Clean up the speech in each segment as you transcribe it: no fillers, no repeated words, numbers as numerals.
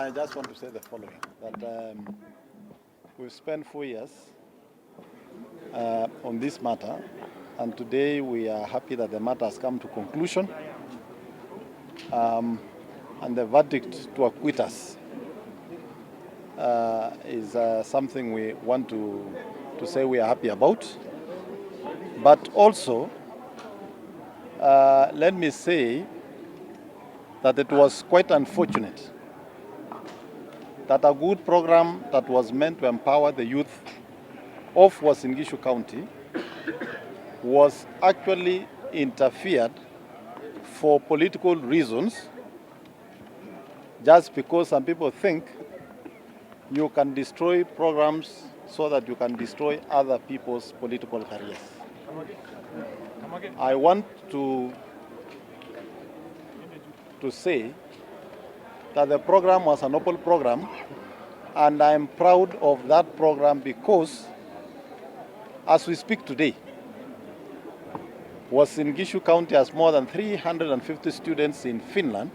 I just want to say the following, that we've spent 4 years on this matter, and today we are happy that the matter has come to conclusion, and the verdict to acquit us is something we want to say we are happy about. But also, let me say that it was quite unfortunate that a good program that was meant to empower the youth of Uasin Gishu County was actually interfered for political reasons, just because some people think you can destroy programs so that you can destroy other people's political careers. I want to say that the program was a noble program, and I am proud of that program because, as we speak today, Uasin Gishu County has more than 350 students in Finland,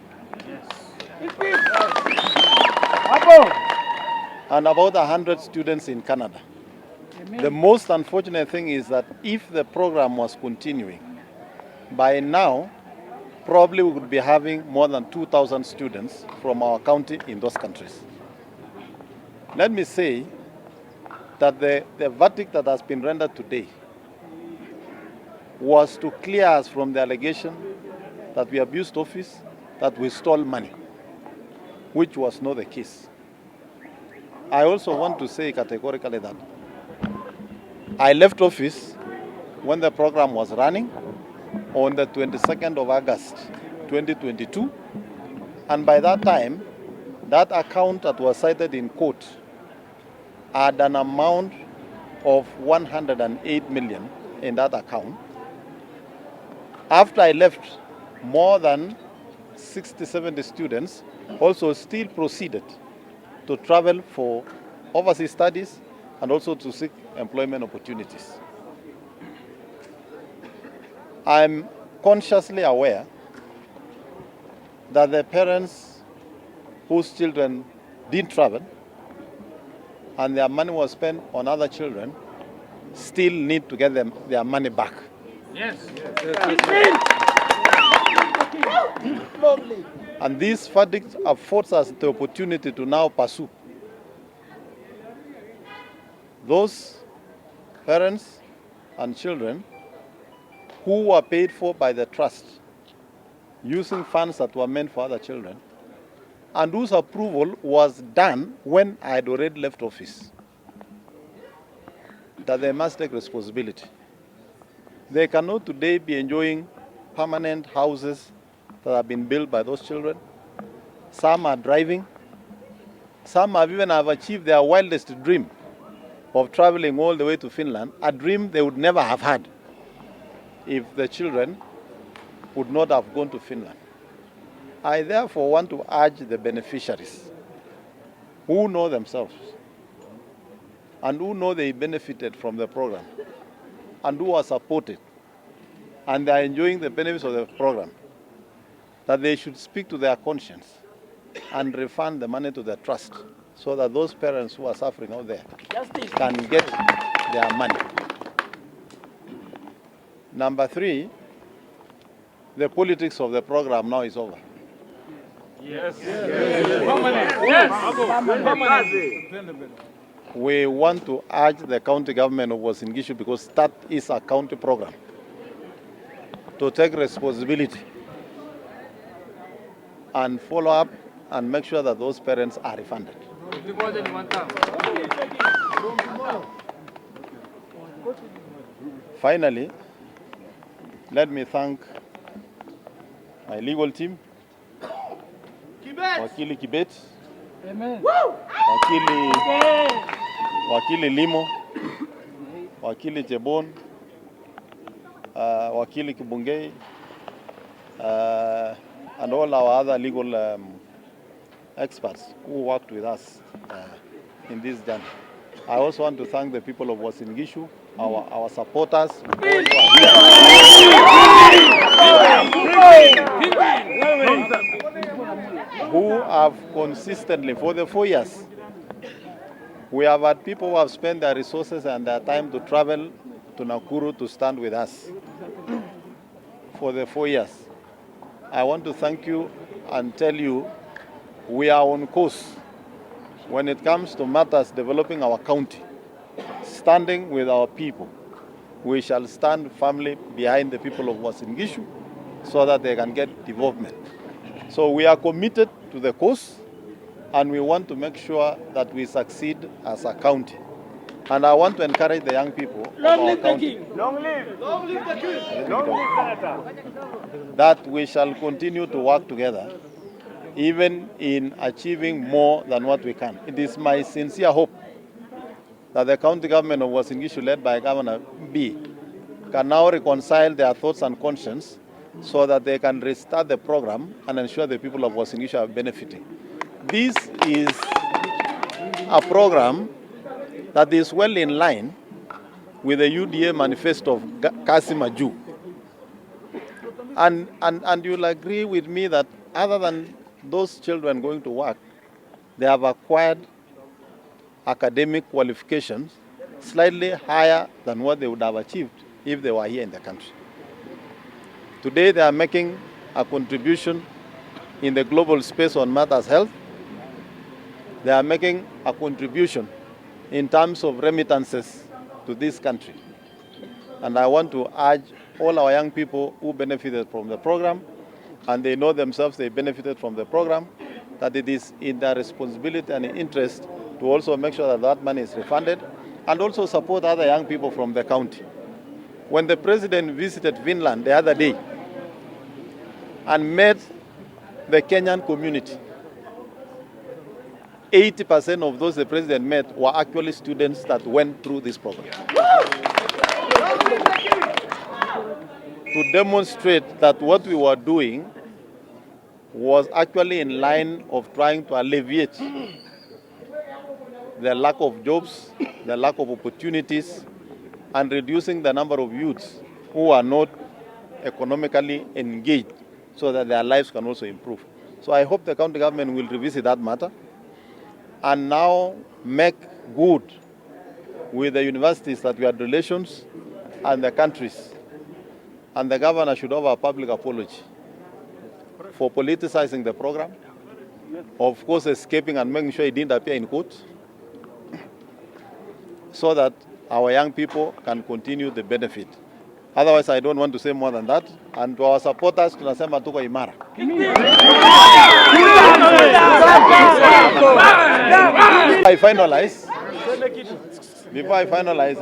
and about 100 students in Canada. The most unfortunate thing is that if the program was continuing, by now, probably we would be having more than 2,000 students from our county in those countries. Let me say that the verdict that has been rendered today was to clear us from the allegation that we abused office, that we stole money, which was not the case. I also want to say categorically that I left office when the program was running on the 22nd of August 2022, and by that time, that account that was cited in court had an amount of 108 million in that account. After I left, more than 60-70 students also still proceeded to travel for overseas studies and also to seek employment opportunities. I'm consciously aware that the parents whose children didn't travel and their money was spent on other children still need to get their money back. Yes. And this verdict affords us the opportunity to now pursue those parents and children who were paid for by the trust using funds that were meant for other children, and whose approval was done when I had already left office, that they must take responsibility. They cannot today be enjoying permanent houses that have been built by those children. Some are driving. Some have even achieved their wildest dream of traveling all the way to Finland, a dream they would never have had if the children would not have gone to Finland. I therefore want to urge the beneficiaries who know themselves and who know they benefited from the program and who are supported and they are enjoying the benefits of the program, that they should speak to their conscience and refund the money to the trust so that those parents who are suffering out there can get their money. Number 3, the politics of the program now is over. Yes. We want to urge the county government of Uasin Gishu, because that is a county program, to take responsibility and follow up and make sure that those parents are refunded. Finally, let me thank my legal team, Wakili Kibet, Wakili Limo, Wakili Jebon, Wakili Kibungei, and all our other legal experts who worked with us in this journey. I also want to thank the people of Uasin Gishu, our supporters. who have consistently, for the 4 years, we have had people who have spent their resources and their time to travel to Nakuru to stand with us for the 4 years. I want to thank you and tell you we are on course when it comes to matters developing our county, standing with our people. We shall stand firmly behind the people of Uasin Gishu so that they can get development. So we are committed to the cause, and we want to make sure that we succeed as a county. And I want to encourage the young people of our county. Long live! Long live the king! Long live Senator! That we shall continue to work together, even in achieving more than what we can. It is my sincere hope that the county government of Uasin Gishu, led by Governor B, can now reconcile their thoughts and conscience so that they can restart the program and ensure the people of Uasin Gishu are benefiting. This is a program that is well in line with the UDA manifesto of Kassim Aju. And you'll agree with me that other than those children going to work, they have acquired academic qualifications slightly higher than what they would have achieved if they were here in the country. Today they are making a contribution in the global space on matters health. They are making a contribution in terms of remittances to this country. And I want to urge all our young people who benefited from the program, and they know themselves they benefited from the program, that it is in their responsibility and interest to also make sure that that money is refunded, and also support other young people from the county. When the president visited Finland the other day and met the Kenyan community, 80% of those the president met were actually students that went through this program. To demonstrate that what we were doing was actually in line of trying to alleviate the lack of jobs, the lack of opportunities, and reducing the number of youths who are not economically engaged so that their lives can also improve. So I hope the county government will revisit that matter and now make good with the universities that we had relations and the countries. And the governor should have a public apology for politicizing the program, of course escaping and making sure he didn't appear in court, so that our young people can continue the benefit. Otherwise, I don't want to say more than that. And to our supporters, tunasema tuko imara. Before I finalize,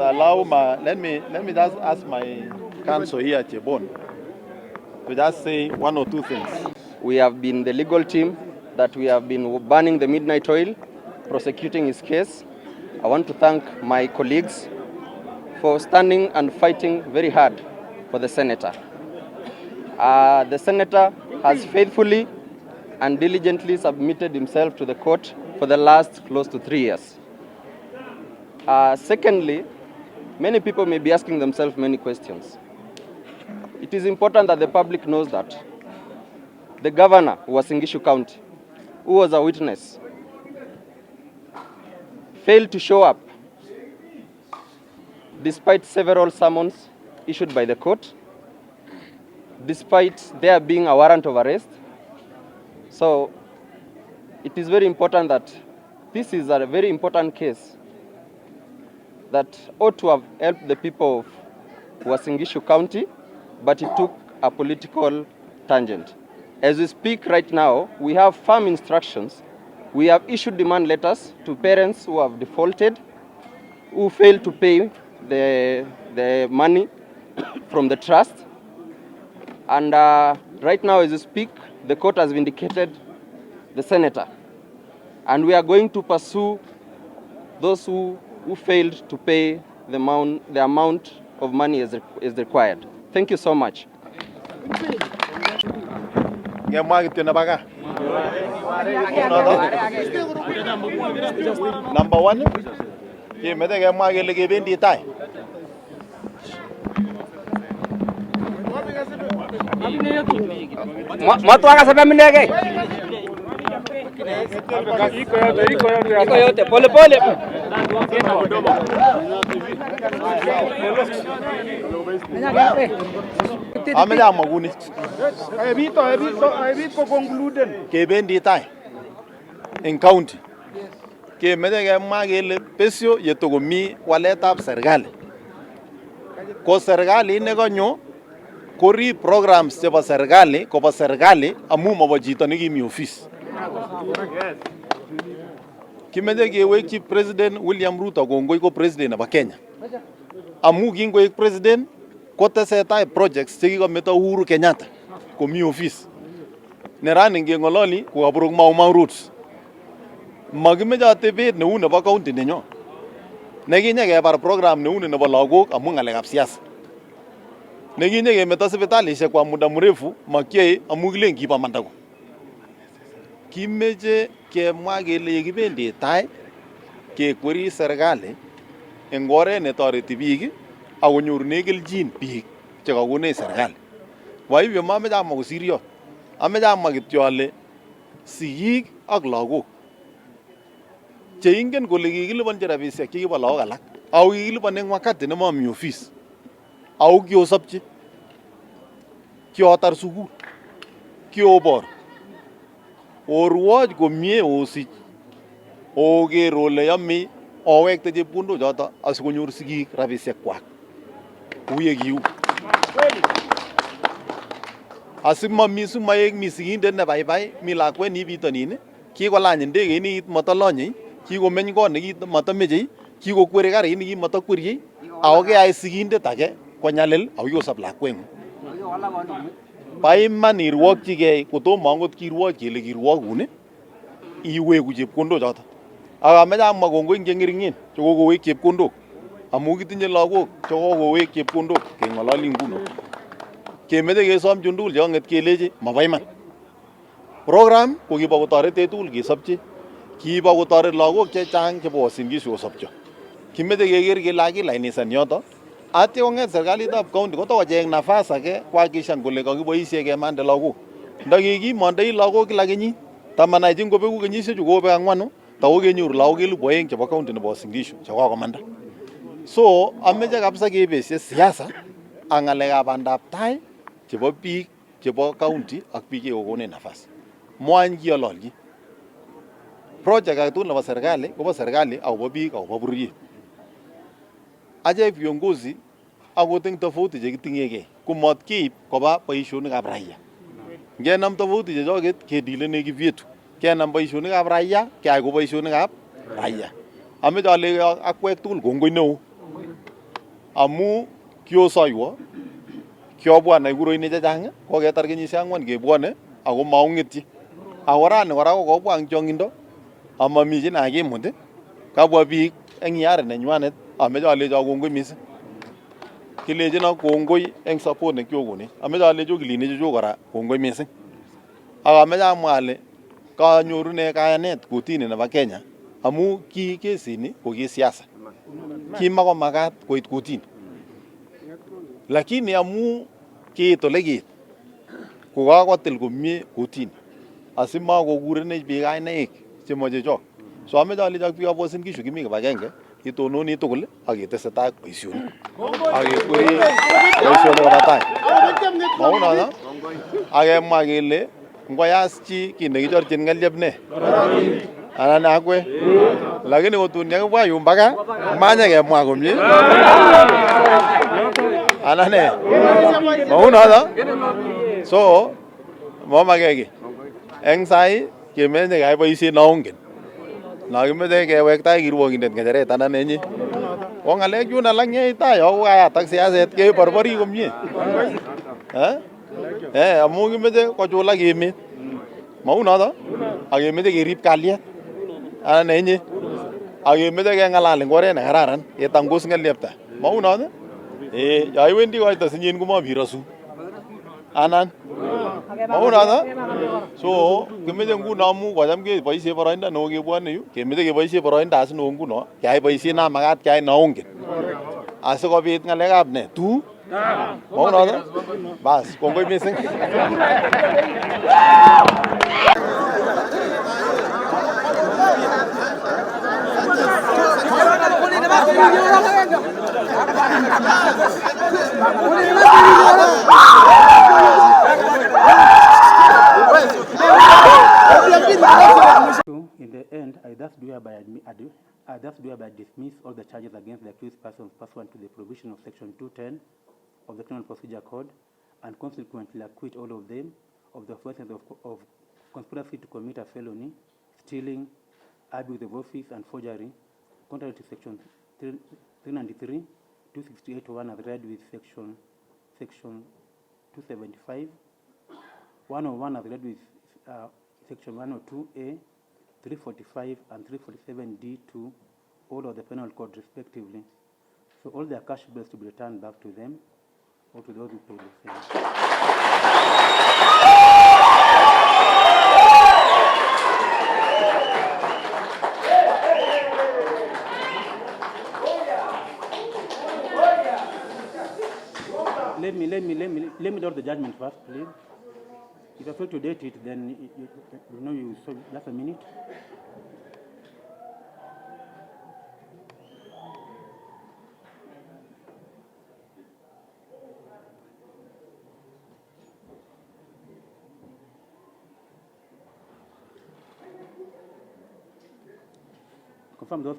let me just ask my counsel here, Chebon, to just say one or two things. We have been the legal team that we have been burning the midnight oil, prosecuting his case. I want to thank my colleagues for standing and fighting very hard for the senator. The senator has faithfully and diligently submitted himself to the court for the last close to 3 years. Secondly, many people may be asking themselves many questions. It is important that the public knows that the governor of Uasin Gishu County, who was a witness, failed to show up despite several summons issued by the court, despite there being a warrant of arrest. So it is very important that this is a very important case that ought to have helped the people of Uasin Gishu County, but it took a political tangent. As we speak right now, we have firm instructions. We have issued demand letters to parents who have defaulted, who failed to pay the money from the trust. And right now, as we speak, the court has vindicated the senator. And we are going to pursue those who failed to pay the amount of money as required. Thank you so much. Number one, Iko yote pole pole. Ameja maguni. Evito concluden. Kebendi tai in county. Kemeche kemwa kele besyo yetokomi waletab serikali. Ko serikali nekanyo korib programs chebo serikali kobo serikali amu mobo chito nekimi office. Kimeche kewekyi President William Ruto kongoi ko president nebo Kenya. Amu kingoik president kotesetai projects chekikometo Uhuru Kenyatta komi office. Nerani ngeng'ololi kokaburuk Mau Roads. Makimeche atebet neu nebo county nenyo. Nekinye kebar program neu nebo lagok amu ng'alekab siasa. Nekinye kemeto sipitalishek kwa muda mrefu makiyoe amu kilen kiba MANDAGO. Kimeche kemwa kele yekibendi tai kekweri serikali eng oret netoreti biik akonyorune kelchin biik chekakonech serikali. Kwa hivyo mameche amwa kosiryo. Ameche amwa kityo ale sigik ak lagok cheingen kole kikilipanchi rabisiek chekibo lagok alak au kikilipan eng wakati nemami office au kiosopchi kiotar sukul kiobor orwoch komie osich oker ole yome owekte chepkondok choto asikonyor sigik rabisiek kwak kou yekiu asimami simaek mi sigindet nebaibai mi lakwet nibitonin kikolany ndegeit nikimotolonyei kikomeny kot nekimatomeche kikokweri karit nekimatokwerie ako keyai sigindet age konyalil ako kikosop lakweng'ung. Ba iman irwokyigei kotomo angot kirwok kele kirwokun iweku chepkondok choto. Ak ameche amwa kongoi eng cheng'ering'en chekokowek chepkondok amu kitinye lagok chekokowek chepkondok keng'ololi nguno. Kemeche kesom chun tugul chekang'et kelechi mabo iman. Program ko kibo kotoretech tugul kesopchi. Kibo kotoret lagok chechang chebo Uasin Gishu kosopcho. Kimeche keker kele kakilainishan yoto. Atya kong'et serikalitab county kotokocheng nafas age kuhakikishan kole kakiboisie kemande lagok. Ndakikimondoi lagok kila kenyit tamanai ngobeku kenyisiechu kobek 4 takokenyoru lagok 2,000 chebo county nebo Uasin Gishu chekokomanda. So ameche kabisa kebesie siasa ak ng'alekab bandab tai chebo biik chebo county ak biik chekokonech nafas. Moany kiololji. Project age tugul nebo serikali kobo serikali akobo biik akobo bororiet. Achek viongozi akot eng tofauti chekitinyegei komot keib koba boisionikab raia. Ngenam tofauti chechoket kedilene kivyetu. Kenam boisionikab raia keyai ko boisionikab raia. Ameche ale akwek tugul kongoi neo. Amu kiosoiwo kiobwan kuroinik chechang koketar kenyisiek 4 kebwone ako maung'etyi. Ako rani kora kokobwa eng chong'indo amami chi nakimut kabwa biik eng hiari nenywanet ameche alecho kongoi mising. Kilechino kongoi eng support nekiokonech. Ameche alecho kilinichu kora kongoi mising. Ak ameche amwa ale kanyorune kayanet kotini nebo Kenya amu ki kesini ko ki siasa. Kimakomakat koit kotini. Lakini amu kiit ole kiit kokakotil komie kotini asimakokurenech biik kainaik chemoche chok. So ameche alecho biikab Uasin Gishu kimi kibagenge kitononi tugul ak ketesetai ak boisionik. Ak kekweri boisionik koba tai. Maunoto akemwa kele ngoyas chi kit nekichorchin ng'elyep ne anan akwe lakini kotun yakibwa yu mpaka manyekemwa komie anan ne maunoto. So momake ki eng sai kemeche keyai boisiet naongen nakimeche kewektai kirwokindet ng'echeret anan nenyi ko ng'alek chun alak nyeitai yo kokayatak siaset keborpori komie amu kimeche kochulak emet maunoto ak kemeche kerib kalyet anan nenyi ak kemeche keng'alal eng oret nekararan ketangos ng'elyepta maunoto. Yo iwendi koito sinyin komabirasu anan maunoto. So kimeche nguno amu kocham keboisie boroindo neo kebwone yu kemeche keboisie boroindo asineo nguno keyai boisiet namakat keyai naongen asikobit ng'alekab ne tu maunoto. Bas kongoi mising. In the end, I thus do hereby dismiss all the charges against the accused persons pursuant to the provision of Section 210 of the Criminal Procedure Code, and consequently acquit all of them of the offences of conspiracy to commit a felony, stealing, abuse of office, and forgery, contrary to Section 393, 268(1) as read with Section 275, 101 as read with Section 102A, 345 and 347D2, all of the Penal Code respectively. So all their cash bills to be returned back to them or to those who paid the same. Let me do the judgment first, please. If I fail to date it, then you so just a minute. Confirm those